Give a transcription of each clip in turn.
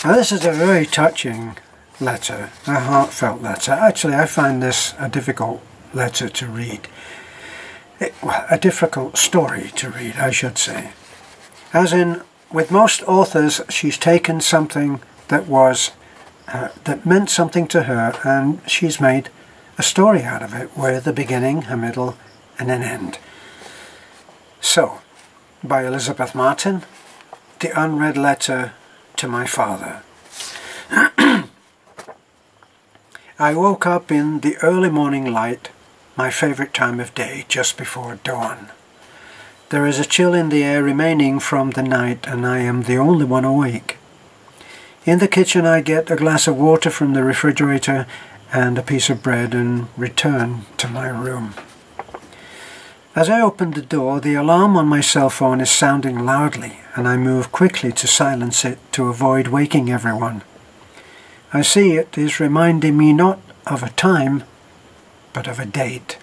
Now this is a very touching letter, a heartfelt letter. Actually, I find this a difficult letter to read. Well, a difficult story to read, I should say. As in, with most authors, she's taken something that that meant something to her, and she's made a story out of it, with a beginning, a middle, and an end. So, by Elizabeth Martin, The Unread Letter to My Father. I woke up in the early morning light, my favourite time of day, just before dawn. There is a chill in the air remaining from the night, and I am the only one awake. In the kitchen I get a glass of water from the refrigerator and a piece of bread and return to my room. As I open the door, the alarm on my cell phone is sounding loudly, and I move quickly to silence it to avoid waking everyone. I see it is reminding me not of a time, but of a date.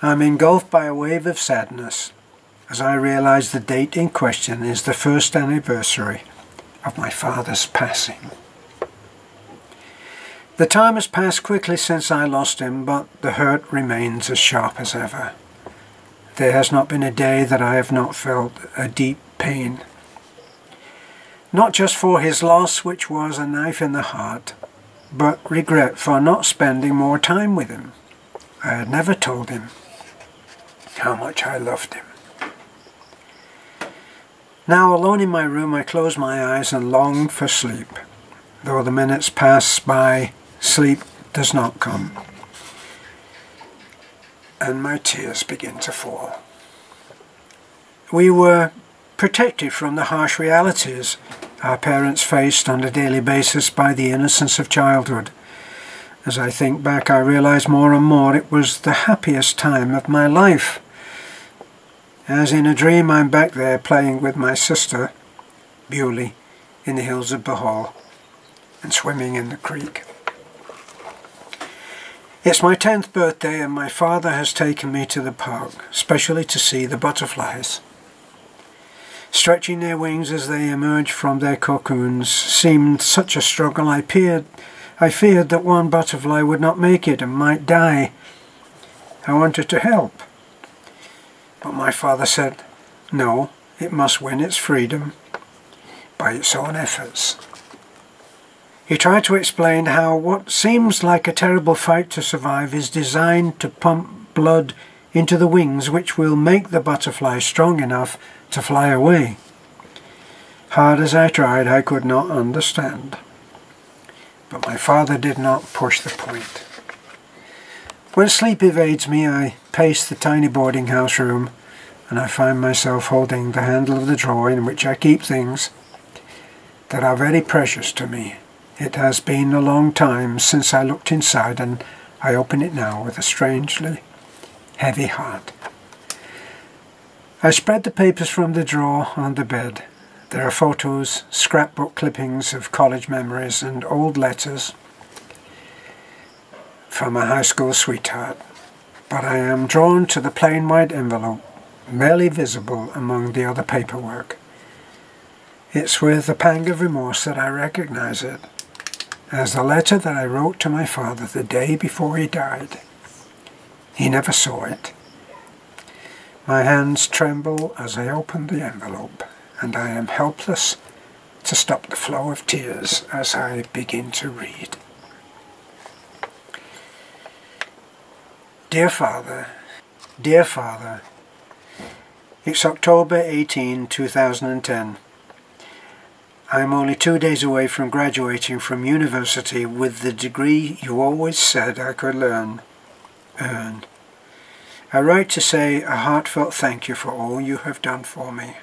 I'm engulfed by a wave of sadness as I realize the date in question is the first anniversary of my father's passing. The time has passed quickly since I lost him, but the hurt remains as sharp as ever. There has not been a day that I have not felt a deep pain. Not just for his loss, which was a knife in the heart, but regret for not spending more time with him. I had never told him how much I loved him. Now, alone in my room, I close my eyes and long for sleep. Though the minutes pass by, sleep does not come, and my tears begin to fall. We were protected from the harsh realities our parents faced on a daily basis by the innocence of childhood. As I think back, I realize more and more it was the happiest time of my life. As in a dream, I'm back there playing with my sister, Bewley, in the hills of Bohol, and swimming in the creek. It's my 10th birthday, and my father has taken me to the park, especially to see the butterflies. Stretching their wings as they emerged from their cocoons seemed such a struggle. I feared that one butterfly would not make it and might die. I wanted to help, but my father said, no, it must win its freedom by its own efforts. He tried to explain how what seems like a terrible fight to survive is designed to pump blood into the wings, which will make the butterfly strong enough to fly away. Hard as I tried, I could not understand. But my father did not push the point. When sleep evades me, I pace the tiny boarding house room, and I find myself holding the handle of the drawer in which I keep things that are very precious to me. It has been a long time since I looked inside, and I open it now with a strangely heavy heart. I spread the papers from the drawer on the bed. There are photos, scrapbook clippings of college memories, and old letters from a high school sweetheart. But I am drawn to the plain white envelope, barely visible among the other paperwork. It's with a pang of remorse that I recognize it as the letter that I wrote to my father the day before he died. He never saw it. My hands tremble as I open the envelope, and I am helpless to stop the flow of tears as I begin to read. Dear Father, it's October 18, 2010. I'm only 2 days away from graduating from university with the degree you always said I could earn. I write to say a heartfelt thank you for all you have done for me.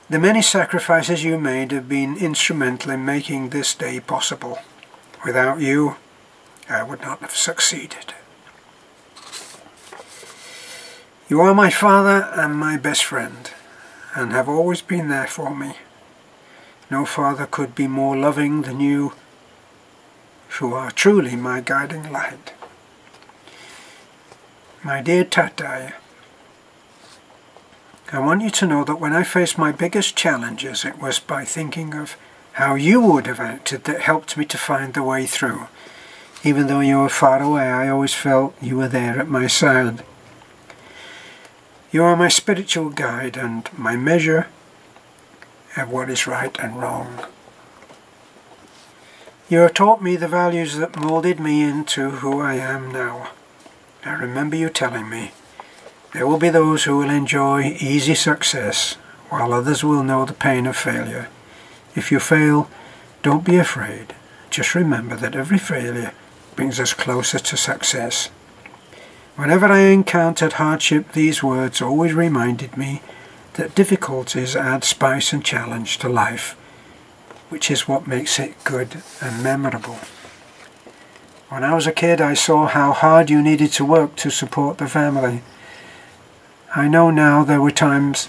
The many sacrifices you made have been instrumental in making this day possible. Without you, I would not have succeeded. You are my father and my best friend, and have always been there for me. No father could be more loving than you, who are truly my guiding light. My dear Tatai, I want you to know that when I faced my biggest challenges, it was by thinking of how you would have acted that helped me to find the way through. Even though you were far away, I always felt you were there at my side. You are my spiritual guide and my measure of what is right and wrong. You have taught me the values that molded me into who I am now. I remember you telling me, there will be those who will enjoy easy success, while others will know the pain of failure. If you fail, don't be afraid. Just remember that every failure brings us closer to success. Whenever I encountered hardship, these words always reminded me that difficulties add spice and challenge to life, which is what makes it good and memorable. When I was a kid, I saw how hard you needed to work to support the family. I know now there were times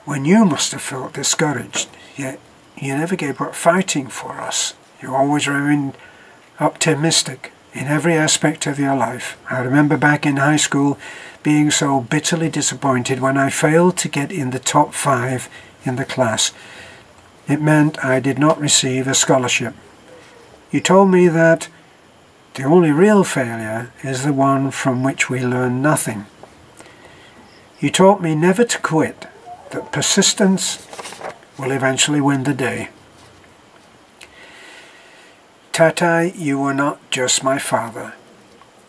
when you must have felt discouraged, yet you never gave up fighting for us. You always remained optimistic in every aspect of your life. I remember back in high school being so bitterly disappointed when I failed to get in the top 5 in the class. It meant I did not receive a scholarship. You told me that the only real failure is the one from which we learn nothing. You taught me never to quit, that persistence will eventually win the day. Tatai, you were not just my father.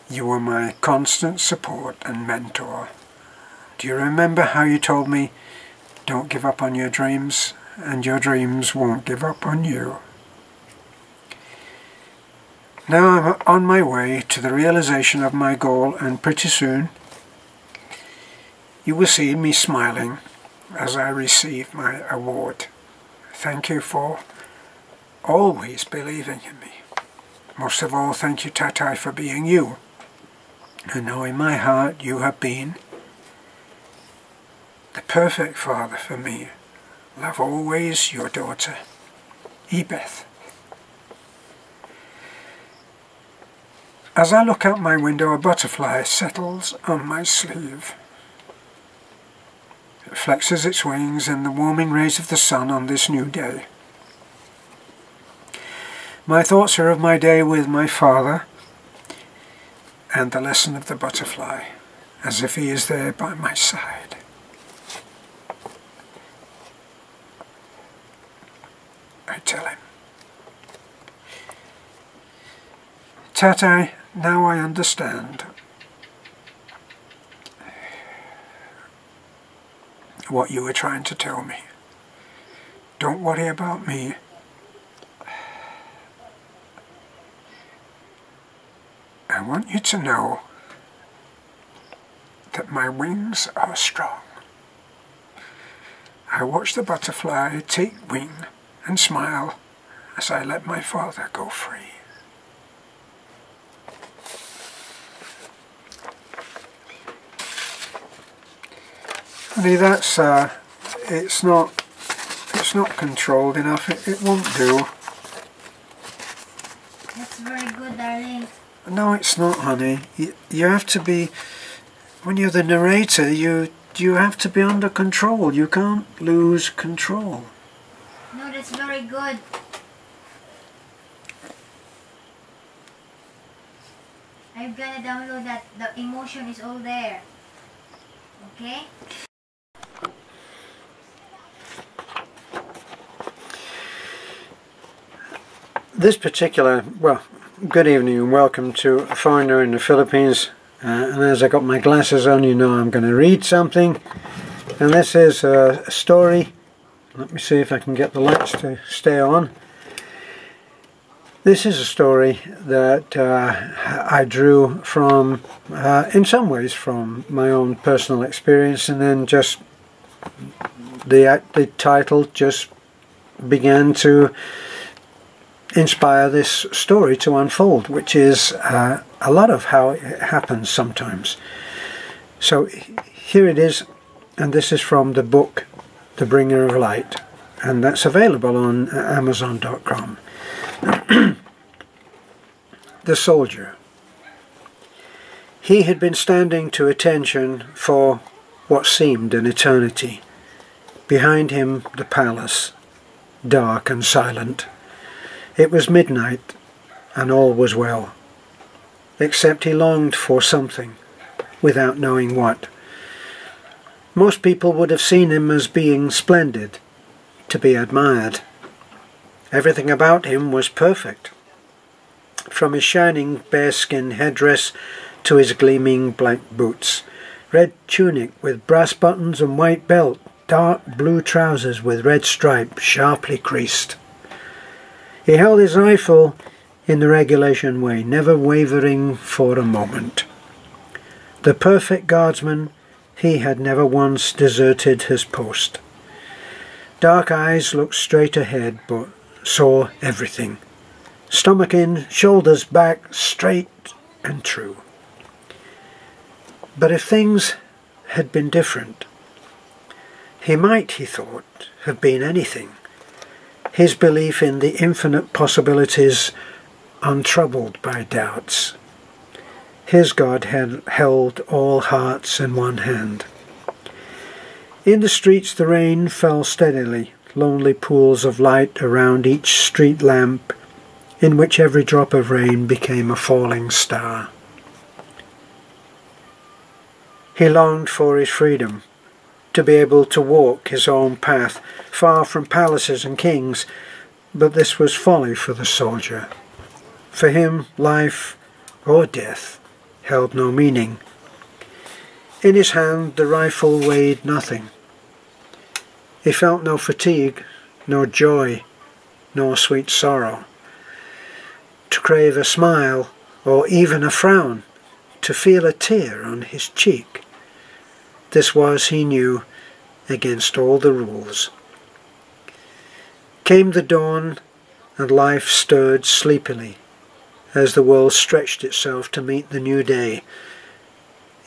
You were my constant support and mentor. Do you remember how you told me, don't give up on your dreams, and your dreams won't give up on you? Now I'm on my way to the realization of my goal, and pretty soon you will see me smiling as I receive my award. Thank you for always believing in me. Most of all, thank you, Tatai, for being you. And know in my heart you have been the perfect father for me. Love always, your daughter, Ebeth. As I look out my window, a butterfly settles on my sleeve. It flexes its wings in the warming rays of the sun on this new day. My thoughts are of my day with my father and the lesson of the butterfly, as if he is there by my side. I tell him, Tatai, now I understand what you were trying to tell me. Don't worry about me. I want you to know that my wings are strong. I watch the butterfly take wing and smile as I let my father go free. Honey, that's it's not controlled enough. It won't do. That's very good, darling. No, it's not, honey. You have to be, when you're the narrator, you have to be under control. You can't lose control. No, that's very good. I'm gonna download that. The emotion is all there. Okay? This particular, well, good evening and welcome to A Foreigner in the Philippines. And as I got my glasses on, you know I'm going to read something. And this is a story. Let me see if I can get the lights to stay on. This is a story that I drew from, in some ways, from my own personal experience, and then just the title just began to inspire this story to unfold, which is a lot of how it happens sometimes. So here it is, and this is from the book The Bringer of Light, and that's available on Amazon.com. The soldier. He had been standing to attention for what seemed an eternity. Behind him the palace, dark and silent. It was midnight, and all was well, except he longed for something, without knowing what. Most people would have seen him as being splendid, to be admired. Everything about him was perfect, from his shining bearskin headdress to his gleaming black boots, red tunic with brass buttons and white belt, dark blue trousers with red stripe sharply creased. He held his rifle in the regulation way, never wavering for a moment. The perfect guardsman, he had never once deserted his post. Dark eyes looked straight ahead, but saw everything. Stomach in, shoulders back, straight and true. But if things had been different, he might, he thought, have been anything. His belief in the infinite possibilities untroubled by doubts. His God had held all hearts in one hand. In the streets the rain fell steadily, lonely pools of light around each street lamp, in which every drop of rain became a falling star. He longed for his freedom, to be able to walk his own path, far from palaces and kings, but this was folly for the soldier. For him, life or death held no meaning. In his hand the rifle weighed nothing. He felt no fatigue, no joy, nor sweet sorrow. To crave a smile, or even a frown, to feel a tear on his cheek, this was, he knew, against all the rules. Came the dawn, and life stirred sleepily, as the world stretched itself to meet the new day.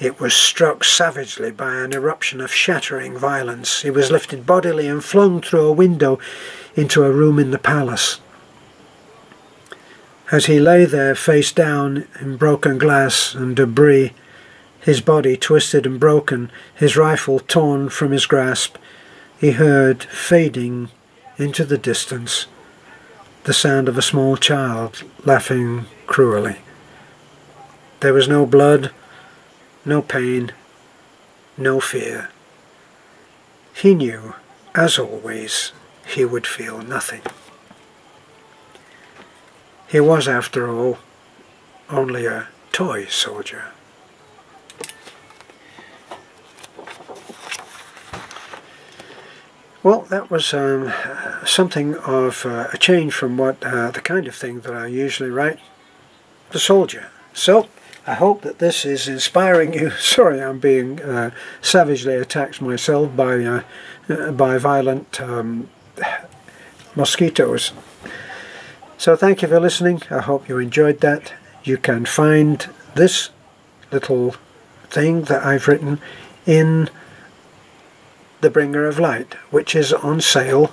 It was struck savagely by an eruption of shattering violence. He was lifted bodily and flung through a window into a room in the palace. As he lay there face down in broken glass and debris, his body twisted and broken, his rifle torn from his grasp, he heard, fading into the distance, the sound of a small child laughing cruelly. There was no blood, no pain, no fear. He knew, as always, he would feel nothing. He was, after all, only a toy soldier. Well, that was something of a change from what the kind of thing that I usually write, The Soldier. So, I hope that this is inspiring you. Sorry, I'm being savagely attacked myself by violent mosquitoes. So thank you for listening. I hope you enjoyed that. You can find this little thing that I've written in The Bringer of Light, which is on sale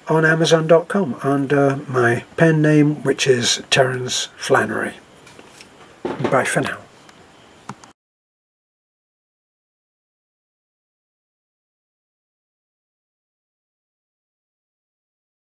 on Amazon.com under my pen name, which is Terence Flannery. Bye for now.